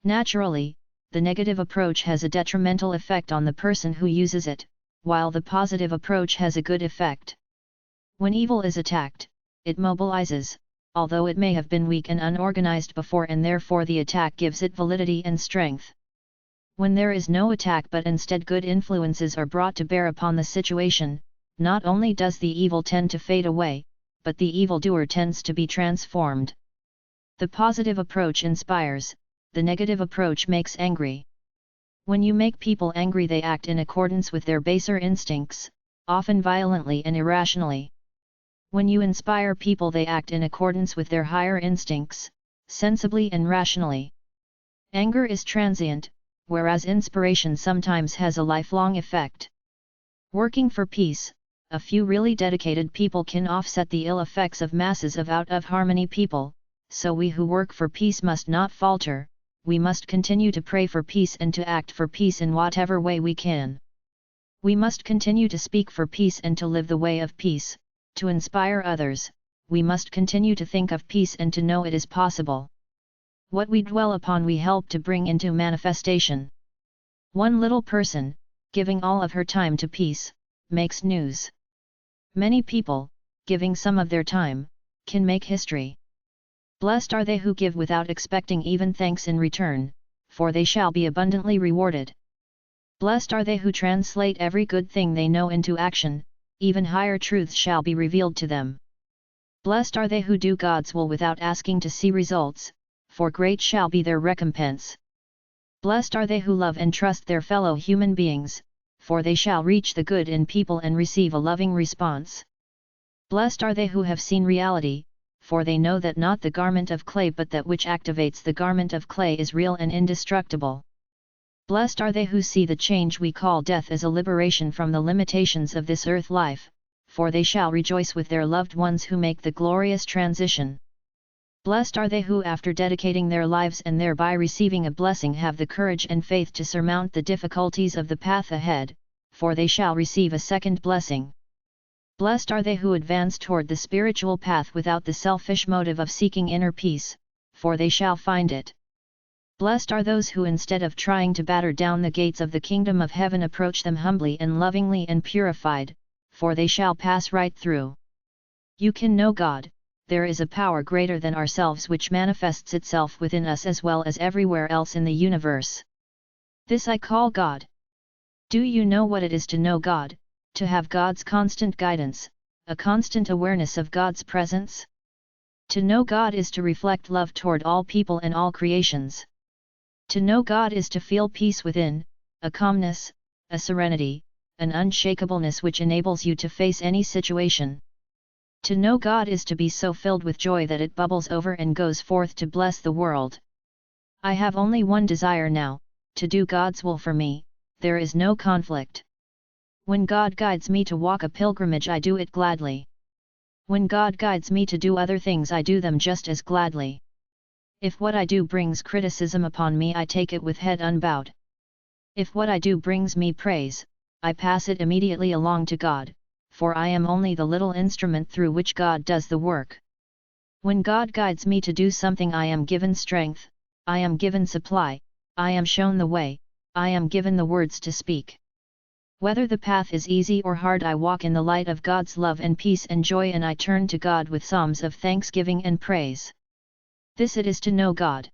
S1: Naturally, the negative approach has a detrimental effect on the person who uses it, while the positive approach has a good effect. When evil is attacked, it mobilizes, although it may have been weak and unorganized before, and therefore the attack gives it validity and strength. When there is no attack but instead good influences are brought to bear upon the situation, not only does the evil tend to fade away, but the evildoer tends to be transformed. The positive approach inspires, the negative approach makes angry. When you make people angry, they act in accordance with their baser instincts, often violently and irrationally. When you inspire people, they act in accordance with their higher instincts, sensibly and rationally. Anger is transient, whereas inspiration sometimes has a lifelong effect. Working for peace, a few really dedicated people can offset the ill effects of masses of out of harmony people, so we who work for peace must not falter, we must continue to pray for peace and to act for peace in whatever way we can. We must continue to speak for peace and to live the way of peace, to inspire others, we must continue to think of peace and to know it is possible. What we dwell upon we help to bring into manifestation. One little person, giving all of her time to peace, makes news. Many people, giving some of their time, can make history. Blessed are they who give without expecting even thanks in return, for they shall be abundantly rewarded. Blessed are they who translate every good thing they know into action, even higher truths shall be revealed to them. Blessed are they who do God's will without asking to see results, for great shall be their recompense. Blessed are they who love and trust their fellow human beings, for they shall reach the good in people and receive a loving response. Blessed are they who have seen reality, for they know that not the garment of clay but that which activates the garment of clay is real and indestructible. Blessed are they who see the change we call death as a liberation from the limitations of this earth life, for they shall rejoice with their loved ones who make the glorious transition. Blessed are they who, after dedicating their lives and thereby receiving a blessing, have the courage and faith to surmount the difficulties of the path ahead, for they shall receive a second blessing. Blessed are they who advance toward the spiritual path without the selfish motive of seeking inner peace, for they shall find it. Blessed are those who, instead of trying to batter down the gates of the kingdom of heaven, approach them humbly and lovingly and purified, for they shall pass right through. You can know God. There is a power greater than ourselves which manifests itself within us as well as everywhere else in the universe. This I call God. Do you know what it is to know God, to have God's constant guidance, a constant awareness of God's presence? To know God is to reflect love toward all people and all creations. To know God is to feel peace within, a calmness, a serenity, an unshakableness which enables you to face any situation. To know God is to be so filled with joy that it bubbles over and goes forth to bless the world. I have only one desire now, to do God's will for me, there is no conflict. When God guides me to walk a pilgrimage, I do it gladly. When God guides me to do other things, I do them just as gladly. If what I do brings criticism upon me, I take it with head unbowed. If what I do brings me praise, I pass it immediately along to God, for I am only the little instrument through which God does the work. When God guides me to do something, I am given strength, I am given supply, I am shown the way, I am given the words to speak. Whether the path is easy or hard, I walk in the light of God's love and peace and joy, and I turn to God with psalms of thanksgiving and praise. This it is to know God.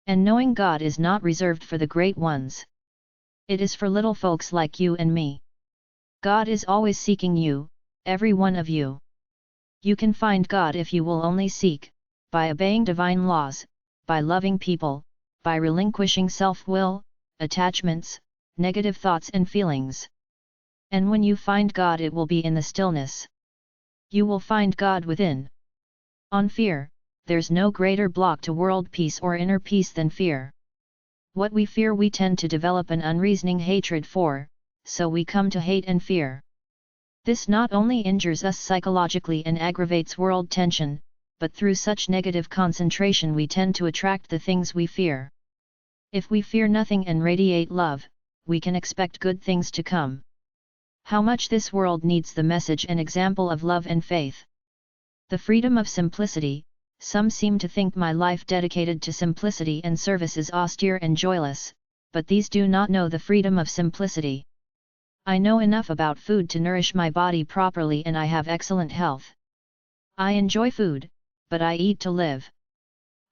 S1: And knowing God is not reserved for the great ones. It is for little folks like you and me. God is always seeking you, every one of you. You can find God if you will only seek, by obeying divine laws, by loving people, by relinquishing self-will, attachments, negative thoughts and feelings. And when you find God, it will be in the stillness. You will find God within. On fear, there's no greater block to world peace or inner peace than fear. What we fear we tend to develop an unreasoning hatred for, so we come to hate and fear. This not only injures us psychologically and aggravates world tension, but through such negative concentration we tend to attract the things we fear. If we fear nothing and radiate love, we can expect good things to come. How much this world needs the message and example of love and faith. The freedom of simplicity. Some seem to think my life dedicated to simplicity and service is austere and joyless, but these do not know the freedom of simplicity. I know enough about food to nourish my body properly, and I have excellent health. I enjoy food, but I eat to live.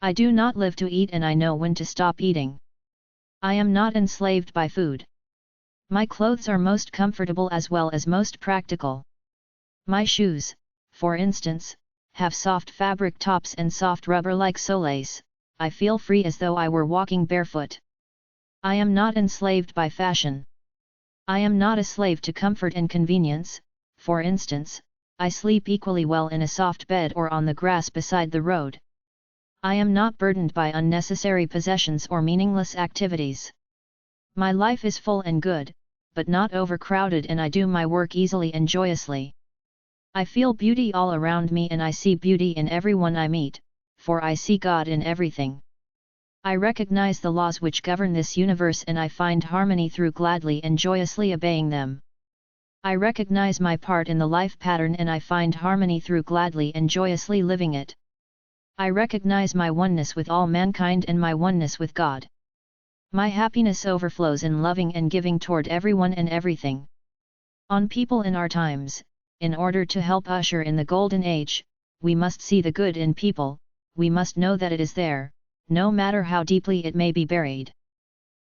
S1: I do not live to eat, and I know when to stop eating. I am not enslaved by food. My clothes are most comfortable as well as most practical. My shoes, for instance, have soft fabric tops and soft rubber like soles. I feel free as though I were walking barefoot. I am not enslaved by fashion. I am not a slave to comfort and convenience. For instance, I sleep equally well in a soft bed or on the grass beside the road. I am not burdened by unnecessary possessions or meaningless activities. My life is full and good, but not overcrowded, and I do my work easily and joyously. I feel beauty all around me, and I see beauty in everyone I meet, for I see God in everything. I recognize the laws which govern this universe, and I find harmony through gladly and joyously obeying them. I recognize my part in the life pattern, and I find harmony through gladly and joyously living it. I recognize my oneness with all mankind and my oneness with God. My happiness overflows in loving and giving toward everyone and everything. On people in our times, in order to help usher in the golden age, we must see the good in people, we must know that it is there, no matter how deeply it may be buried.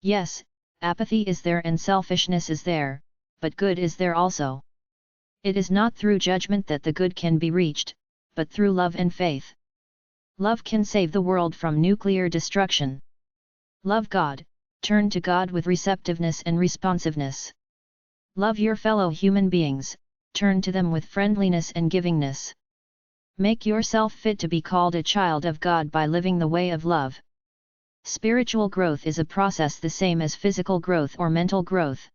S1: Yes, apathy is there and selfishness is there, but good is there also. It is not through judgment that the good can be reached, but through love and faith. Love can save the world from nuclear destruction. Love God, turn to God with receptiveness and responsiveness. Love your fellow human beings, turn to them with friendliness and givingness. Make yourself fit to be called a child of God by living the way of love. Spiritual growth is a process the same as physical growth or mental growth.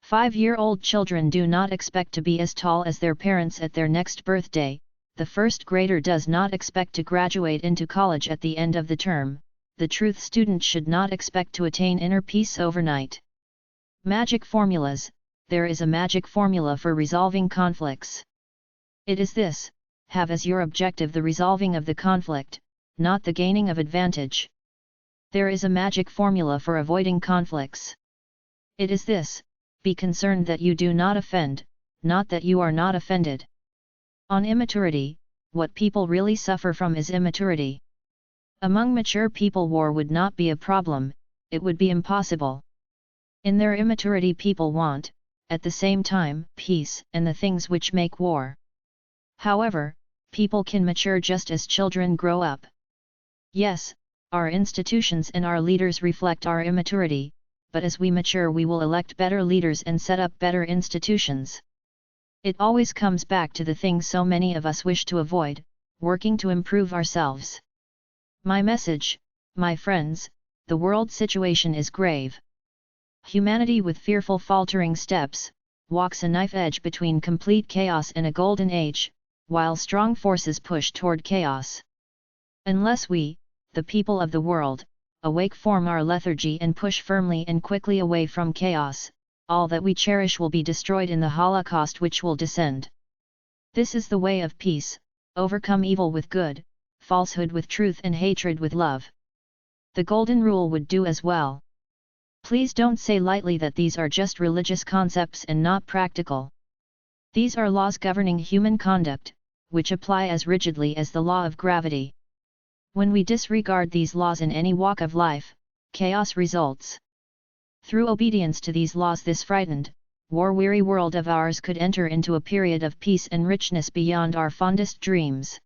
S1: 5-year-old children do not expect to be as tall as their parents at their next birthday. The first grader does not expect to graduate into college at the end of the term. The truth student should not expect to attain inner peace overnight. Magic formulas. There is a magic formula for resolving conflicts. It is this: have as your objective the resolving of the conflict, not the gaining of advantage. There is a magic formula for avoiding conflicts. It is this: be concerned that you do not offend, not that you are not offended. On immaturity, what people really suffer from is immaturity. Among mature people, war would not be a problem, it would be impossible. In their immaturity, people want, at the same time, peace and the things which make war. However, people can mature just as children grow up. Yes, our institutions and our leaders reflect our immaturity, but as we mature we will elect better leaders and set up better institutions. It always comes back to the things so many of us wish to avoid, working to improve ourselves. My message, my friends: the world situation is grave. Humanity, with fearful faltering steps, walks a knife edge between complete chaos and a golden age, while strong forces push toward chaos. Unless we, the people of the world, awake, form our lethargy and push firmly and quickly away from chaos, all that we cherish will be destroyed in the Holocaust which will descend. This is the way of peace: overcome evil with good, falsehood with truth, and hatred with love. The Golden Rule would do as well. Please don't say lightly that these are just religious concepts and not practical. These are laws governing human conduct, which apply as rigidly as the law of gravity. When we disregard these laws in any walk of life, chaos results. Through obedience to these laws, this frightened, war-weary world of ours could enter into a period of peace and richness beyond our fondest dreams.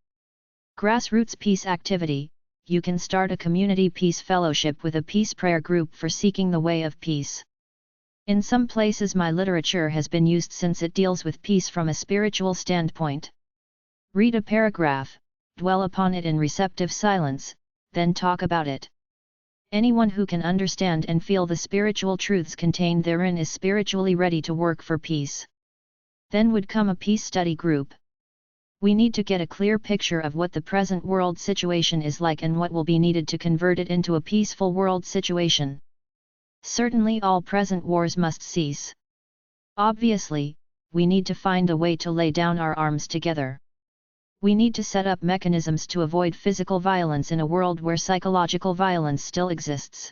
S1: Grassroots peace activity. You can start a community peace fellowship with a peace prayer group for seeking the way of peace. In some places my literature has been used since it deals with peace from a spiritual standpoint. Read a paragraph, dwell upon it in receptive silence, then talk about it. Anyone who can understand and feel the spiritual truths contained therein is spiritually ready to work for peace. Then would come a peace study group. We need to get a clear picture of what the present world situation is like and what will be needed to convert it into a peaceful world situation. Certainly all present wars must cease. Obviously, we need to find a way to lay down our arms together. We need to set up mechanisms to avoid physical violence in a world where psychological violence still exists.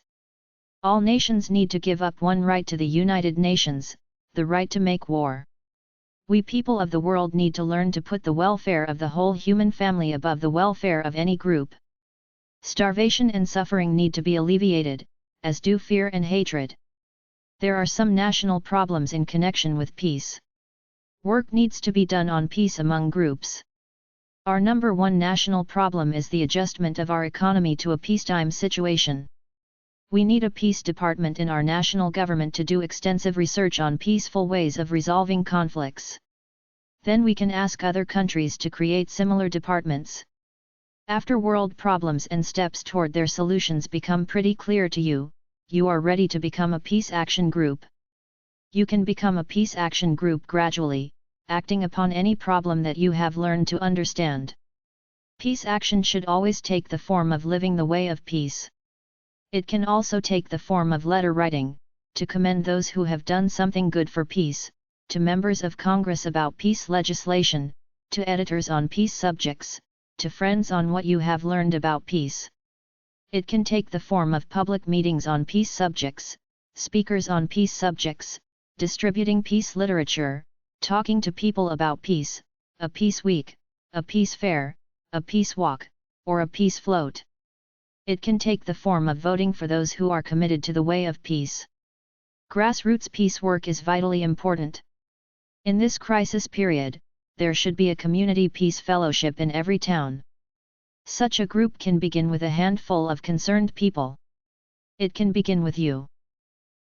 S1: All nations need to give up one right to the United Nations, the right to make war. We people of the world need to learn to put the welfare of the whole human family above the welfare of any group. Starvation and suffering need to be alleviated, as do fear and hatred. There are some national problems in connection with peace. Work needs to be done on peace among groups. Our number one national problem is the adjustment of our economy to a peacetime situation. We need a peace department in our national government to do extensive research on peaceful ways of resolving conflicts. Then we can ask other countries to create similar departments. After world problems and steps toward their solutions become pretty clear to you, you are ready to become a peace action group. You can become a peace action group gradually, acting upon any problem that you have learned to understand. Peace action should always take the form of living the way of peace. It can also take the form of letter writing, to commend those who have done something good for peace, to members of Congress about peace legislation, to editors on peace subjects, to friends on what you have learned about peace. It can take the form of public meetings on peace subjects, speakers on peace subjects, distributing peace literature, talking to people about peace, a peace week, a peace fair, a peace walk, or a peace float. It can take the form of voting for those who are committed to the way of peace. Grassroots peace work is vitally important. In this crisis period, there should be a community peace fellowship in every town. Such a group can begin with a handful of concerned people. It can begin with you.